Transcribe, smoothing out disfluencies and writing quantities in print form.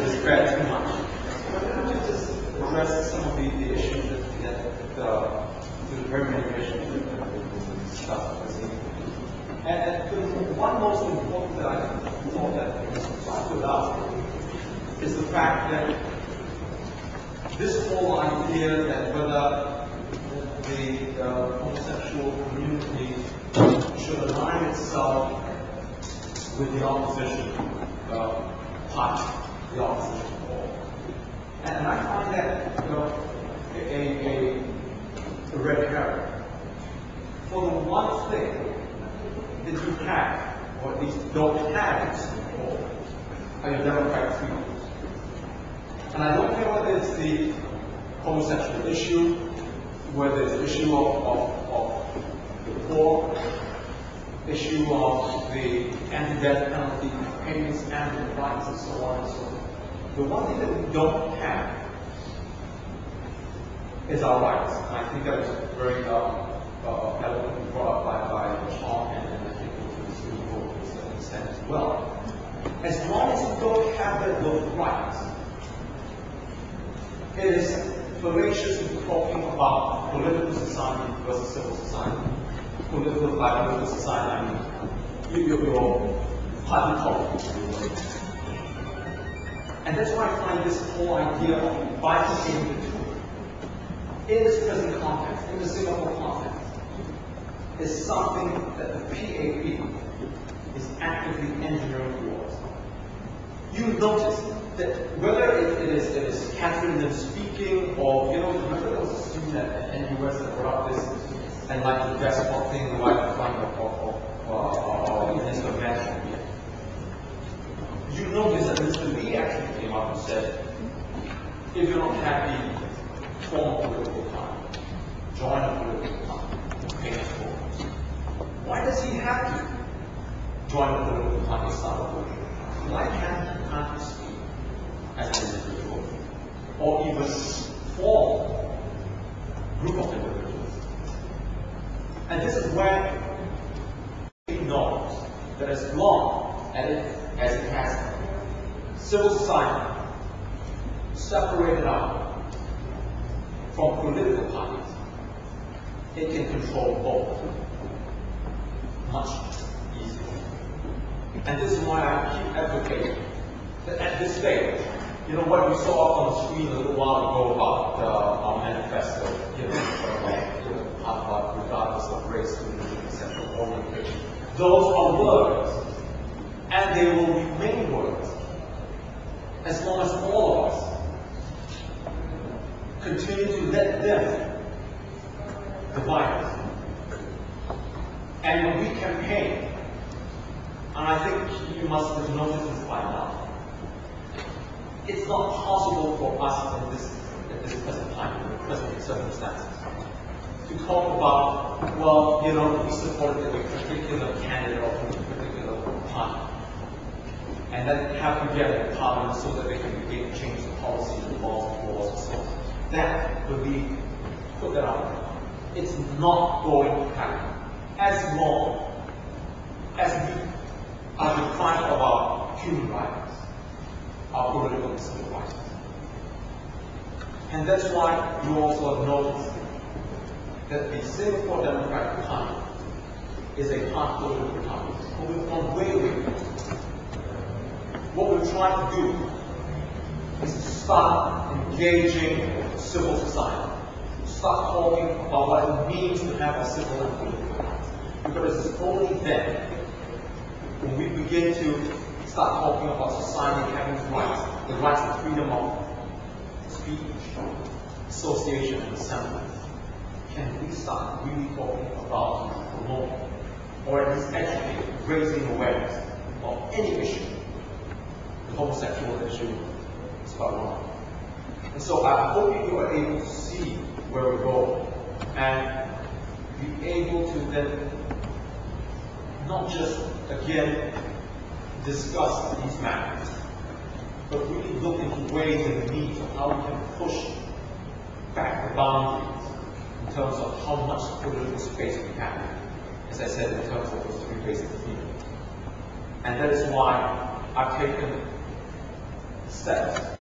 discredit too much. But let me just address some of the issues that the very many issues that stuff was in. And the one most important that I thought that stood out is the fact that this whole idea that whether the homosexual community should align itself with the opposition party, the opposition wall. And I find that a red herring. For the one thing that you have, or at least don't have in Singapore, are your democratic freedoms. And I don't care whether it's the homosexual issue, whether it's the issue of the poor, issue of the anti-death penalty campaigns and the rights and so on and so forth. The one thing that we don't have is our rights. And I think that was very eloquently brought up by Sean and I think it was Google to a certain extent as well. As long as you don't have those rights, it is fallacious to be talking about political society versus civil society. Political society, I mean, your party politics. And that's why I find this whole idea of bifurcating the two in this present context, in the Singapore context, is something that the PAP is actively engineering towards. You notice that whether it is Catherine Lim speaking, or remember there was a student at NUS that brought up this and like the basketball thing right in front of Mr. Mansion. You notice that Mr. Lee actually came up and said, if you're not happy, form a political party, join a political party, pay us for it. Why does he have to join a political party, start a political party? Why can't he speak as an individual, or even form a group of individuals? And this is where he knows that as long as it has civil society separated out from political parties, it can control both much easier. And this is why I keep advocating that at this stage, what we saw up on the screen a little while ago about our manifesto, regardless of race, religion, sexual orientation. Those are words, and they will remain words as long as all of us continue to let them divide us. And when we campaign, and I think you must have noticed this by now, it's not possible for us at this present time, in the present circumstances, to talk about, we supported a particular candidate or a particular party, and then have them get in parliament so that they can begin to change the policies, the laws, and so on. That would be, put that out there. It's not going to happen as long as we are deprived of our human rights, our political and civil rights. And that's why you also have noticed that the Singapore Democratic Party is a political party. But we've gone way. What we're trying to do is to start engaging civil society. Start talking about what it means to have a civil and political rights. Because it's only then, when we begin to start talking about society having rights, the rights of freedom of speech, association, and assembly, can we start really talking about promoting, or at least educating, raising awareness of any issue. The homosexual issue is about one. And so I hope you are able to see where we're going and be able to then not just, again, discuss these matters, but really look into ways and means of how we can push back the boundaries in terms of how much political space we have. As I said, in terms of those three basic themes. And that is why I've taken steps